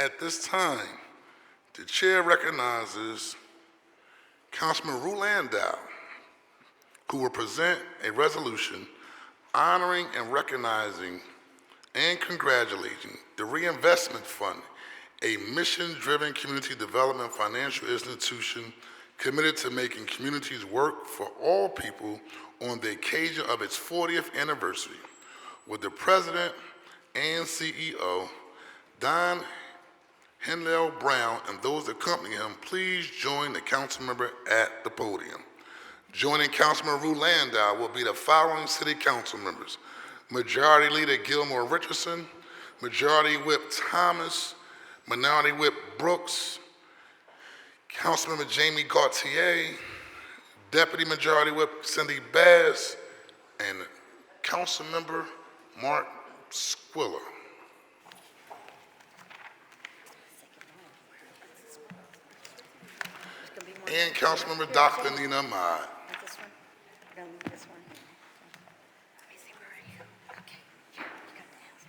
At this time, the chair recognizes Councilman Rue Landau, who will present a resolution honoring and recognizing and congratulating the Reinvestment Fund, a mission-driven community development financial institution committed to making communities work for all people on the occasion of its 40th anniversary. With the President and CEO, Don Hinkle-Brown, and those accompanying him, please join the council member at the podium. Joining Councilman Rue Landau will be the following city council members: Majority Leader Gilmore Richardson, Majority Whip Thomas, Minority Whip Brooks, Councilmember Jamie Gauthier, Deputy Majority Whip Cindy Bass, and Councilmember Mark Squiller. And Councilmember Dr. Nina Ahmad. This one? We're going to leave this one. Let me see, where are you? Okay, here, you got the hands.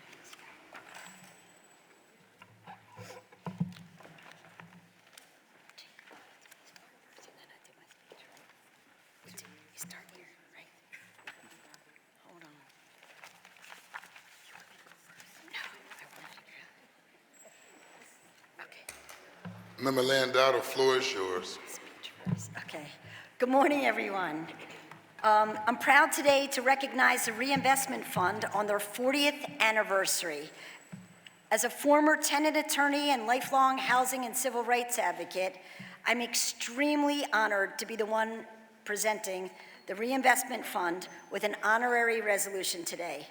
You start here, right? Hold on. No, I want to figure out. Okay. Member Landau, the floor is yours. Okay. Good morning, everyone. I'm proud today to recognize the Reinvestment Fund on their 40th anniversary. As a former tenant attorney and lifelong housing and civil rights advocate, I'm extremely honored to be the one presenting the Reinvestment Fund with an honorary resolution today.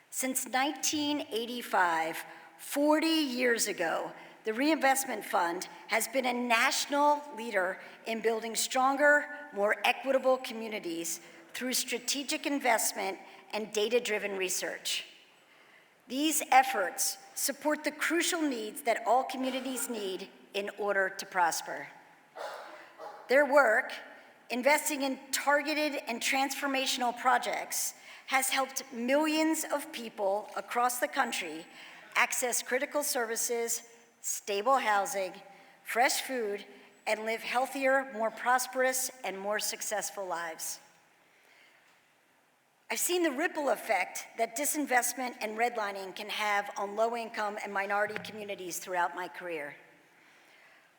Since 1985, 40 years ago, the Reinvestment Fund has been a national leader in building stronger, more equitable communities through strategic investment and data-driven research. These efforts support the crucial needs that all communities need in order to prosper. Their work, investing in targeted and transformational projects, has helped millions of people across the country access critical services, stable housing, fresh food, and live healthier, more prosperous, and more successful lives. I've seen the ripple effect that disinvestment and redlining can have on low-income and minority communities throughout my career.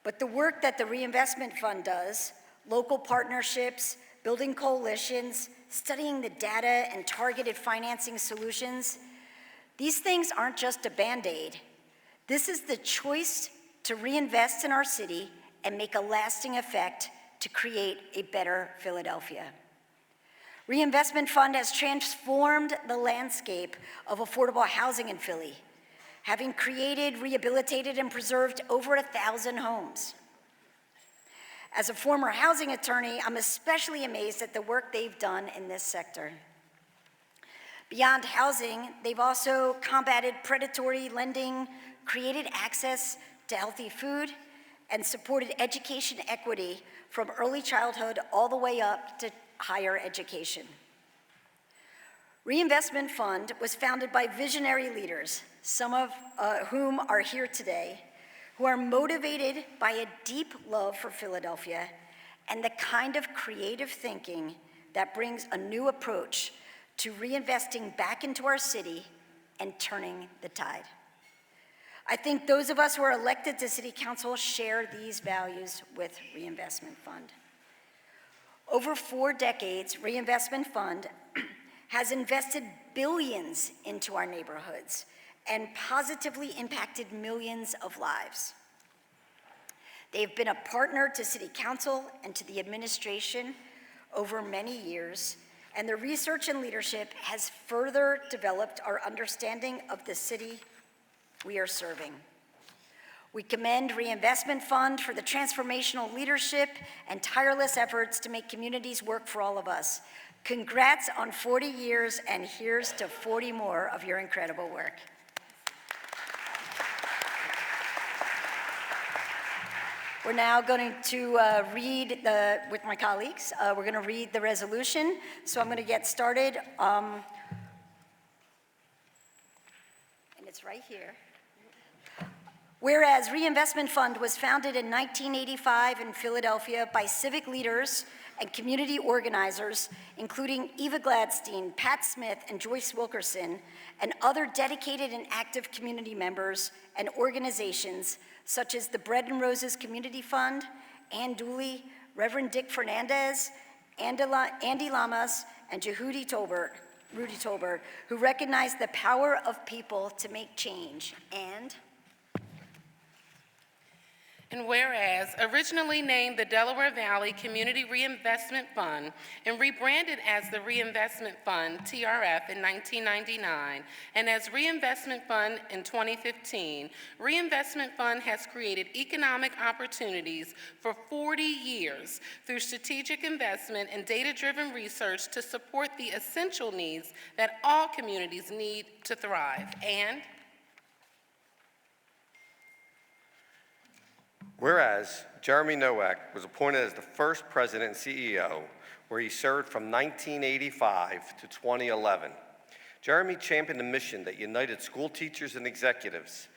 But the work that the Reinvestment Fund does, local partnerships, building coalitions, studying the data and targeted financing solutions, these things aren't just a Band-Aid. This is the choice to reinvest in our city and make a lasting effect to create a better Philadelphia. Reinvestment Fund has transformed the landscape of affordable housing in Philly, having created, rehabilitated, and preserved over 1,000 homes. As a former housing attorney, I'm especially amazed at the work they've done in this sector. Beyond housing, they've also combated predatory lending, created access to healthy food, and supported education equity from early childhood all the way up to higher education. Reinvestment Fund was founded by visionary leaders, some of whom are here today, who are motivated by a deep love for Philadelphia and the kind of creative thinking that brings a new approach to reinvesting back into our city and turning the tide. I think those of us who are elected to City Council share these values with Reinvestment Fund. Over 4 decades, Reinvestment Fund has invested billions into our neighborhoods and positively impacted millions of lives. They've been a partner to City Council and to the administration over many years, and their research and leadership has further developed our understanding of the city we are serving. We commend Reinvestment Fund for the transformational leadership and tireless efforts to make communities work for all of us. Congrats on 40 years, and here's to 40 more of your incredible work. We're now going to read with my colleagues, we're going to read the resolution. So I'm going to get started. And it's right here. Whereas Reinvestment Fund was founded in 1985 in Philadelphia by civic leaders and community organizers, including Eva Gladstein, Pat Smith, and Joyce Wilkerson, and other dedicated and active community members and organizations such as the Bread and Roses Community Fund, Ann Dooley, Reverend Dick Fernandez, Andy Lamas, and Rudy Tolbert, who recognize the power of people to make change. And whereas originally named the Delaware Valley Community Reinvestment Fund and rebranded as the Reinvestment Fund, TRF, in 1999, and as Reinvestment Fund in 2015, Reinvestment Fund has created economic opportunities for 40 years through strategic investment and data-driven research to support the essential needs that all communities need to thrive. And whereas Jeremy Nowak was appointed as the first president and CEO, where he served from 1985 to 2011. Jeremy championed a mission that united school teachers and executives,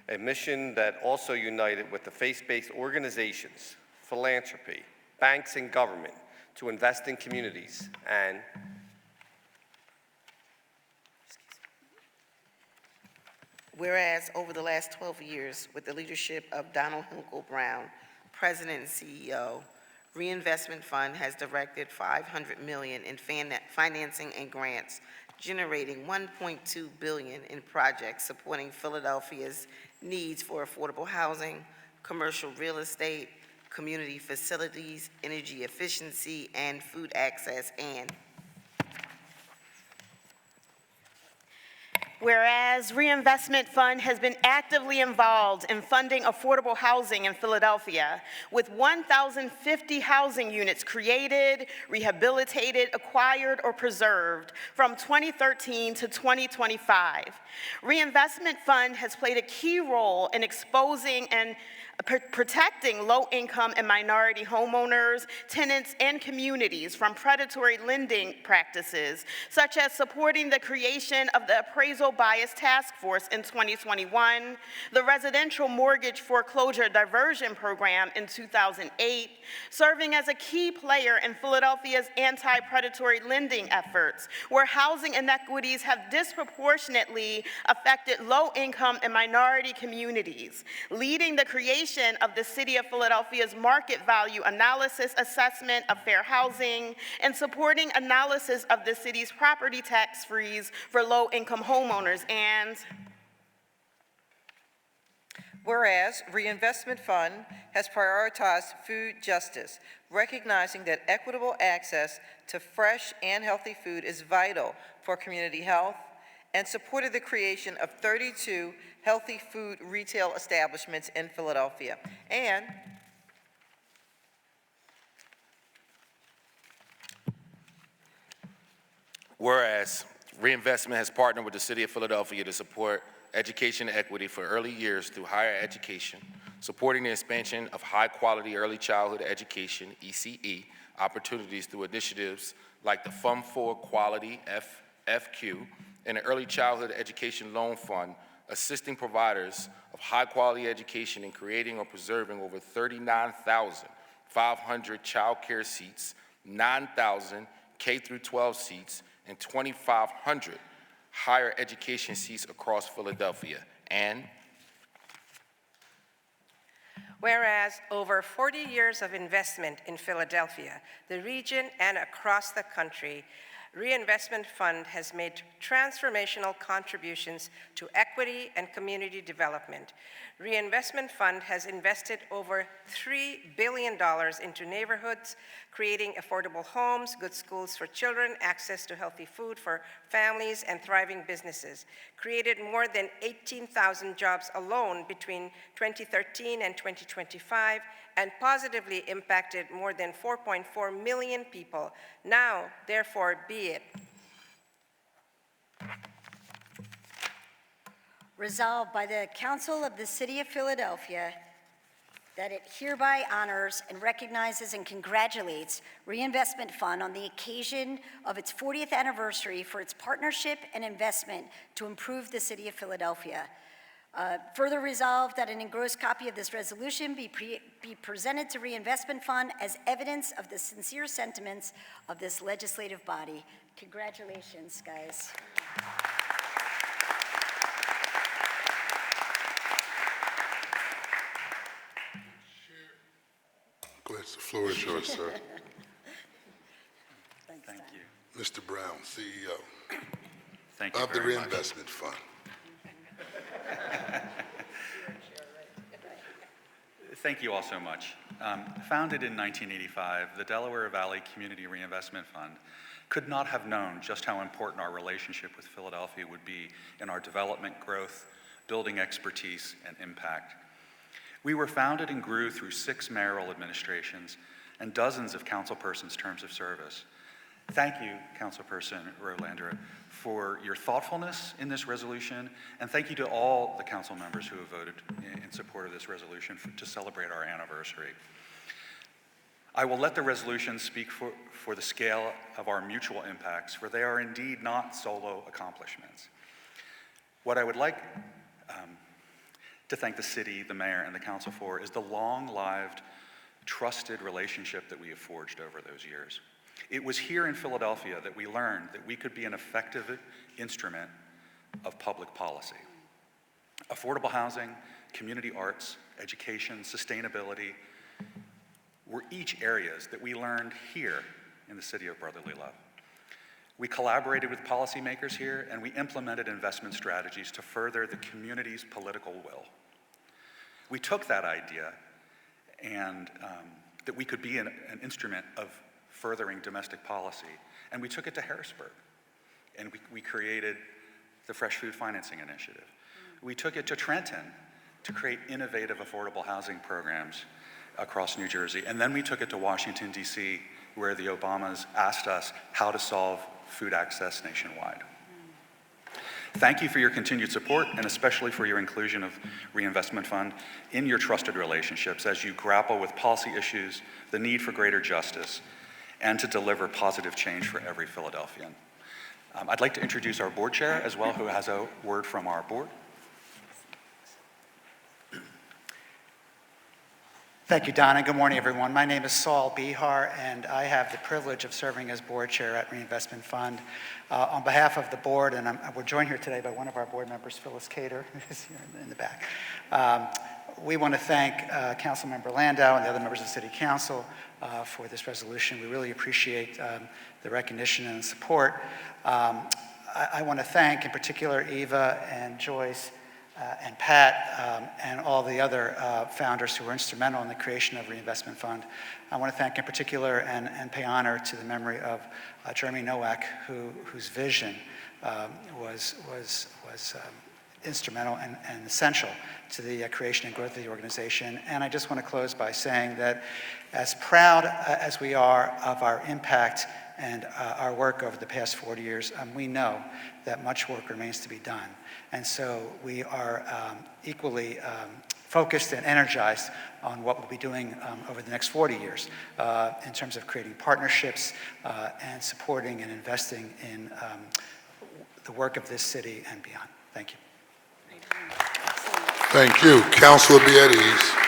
a mission that also united with the faith-based organizations, philanthropy, banks, and government to invest in communities. And whereas over the last 12 years, with the leadership of Donald Hinkle-Brown, President and CEO, Reinvestment Fund has directed $500 million in financing and grants, generating $1.2 billion in projects supporting Philadelphia's needs for affordable housing, commercial real estate, community facilities, energy efficiency, and food access. And whereas Reinvestment Fund has been actively involved in funding affordable housing in Philadelphia, with 1,050 housing units created, rehabilitated, acquired, or preserved from 2013 to 2025. Reinvestment Fund has played a key role in exposing and protecting low-income and minority homeowners, tenants, and communities from predatory lending practices, such as supporting the creation of the Appraisal Bias Task Force in 2021, the Residential Mortgage Foreclosure Diversion Program in 2008, serving as a key player in Philadelphia's anti-predatory lending efforts, where housing inequities have disproportionately affected low-income and minority communities, leading the creation of the City of Philadelphia's Market Value Analysis Assessment of Fair Housing, and supporting analysis of the city's property tax freeze for low-income homeowners. And whereas Reinvestment Fund has prioritized food justice, recognizing that equitable access to fresh and healthy food is vital for community health, and supported the creation of 32 healthy food retail establishments in Philadelphia. And whereas Reinvestment has partnered with the City of Philadelphia to support education equity for early years through higher education, supporting the expansion of high-quality early childhood education, ECE, opportunities through initiatives like the Fund for Quality, FQ, and the Early Childhood Education Loan Fund, assisting providers of high-quality education in creating or preserving over 39,500 child care seats, 9,000 K-12 seats, and 2,500 higher education seats across Philadelphia. And whereas over 40 years of investment in Philadelphia, the region, and across the country, Reinvestment Fund has made transformational contributions to equity and community development. Reinvestment Fund has invested over $3 billion into neighborhoods, creating affordable homes, good schools for children, access to healthy food for families, and thriving businesses, created more than 18,000 jobs alone between 2013 and 2025, and positively impacted more than 4.4 million people. Now, therefore, be it. Resolved by the Council of the City of Philadelphia that it hereby honors and recognizes and congratulates Reinvestment Fund on the occasion of its 40th anniversary for its partnership and investment to improve the City of Philadelphia. Further resolved that an engrossed copy of this resolution be presented to Reinvestment Fund as evidence of the sincere sentiments of this legislative body. Congratulations, guys. Go ahead, the floor is yours, sir. Thank you. Mr. Brown, CEO Thank you of the very much. Reinvestment Fund. Thank you all so much. Founded in 1985, the Delaware Valley Community Reinvestment Fund could not have known just how important our relationship with Philadelphia would be in our development, growth, building expertise, and impact. We were founded and grew through 6 mayoral administrations and dozens of councilpersons' terms of service. Thank you, Councilperson Rolander, for your thoughtfulness in this resolution, and thank you to all the council members who have voted in support of this resolution to celebrate our anniversary. I will let the resolution speak for the scale of our mutual impacts, for they are indeed not solo accomplishments. What I would like to thank the city, the mayor, and the council for is the long-lived, trusted relationship that we have forged over those years. It was here in Philadelphia that we learned that we could be an effective instrument of public policy. Affordable housing, community arts, education, sustainability were each areas that we learned here in the city of brotherly love. We collaborated with policymakers here, and we implemented investment strategies to further the community's political will. We took that idea and that we could be an instrument of furthering domestic policy, and we took it to Harrisburg, and we created the Fresh Food Financing Initiative. We took it to Trenton to create innovative affordable housing programs across New Jersey, and then we took it to Washington, D.C., where the Obamas asked us how to solve food access nationwide. Thank you for your continued support, and especially for your inclusion of Reinvestment Fund in your trusted relationships as you grapple with policy issues, the need for greater justice, and to deliver positive change for every Philadelphian. I'd like to introduce our board chair as well, who has a word from our board. Thank you, Donna. Good morning, everyone. My name is Saul Bihar, and I have the privilege of serving as board chair at Reinvestment Fund. On behalf of the board, and we're joined here today by one of our board members, Phyllis Cater, who's here in the back. We want to thank Councilmember Landau and the other members of the City Council for this resolution. We really appreciate the recognition and support. I want to thank, in particular, Eva and Joyce and Pat and all the other founders who were instrumental in the creation of Reinvestment Fund. I want to thank in particular and pay honor to the memory of Jeremy Nowak, whose vision was instrumental and essential to the creation and growth of the organization. And I just want to close by saying that as proud as we are of our impact and our work over the past 40 years, we know that much work remains to be done. And so we are equally focused and energized on what we'll be doing over the next 40 years in terms of creating partnerships and supporting and investing in the work of this city and beyond. Thank you. Thank you. Councilor, be at ease.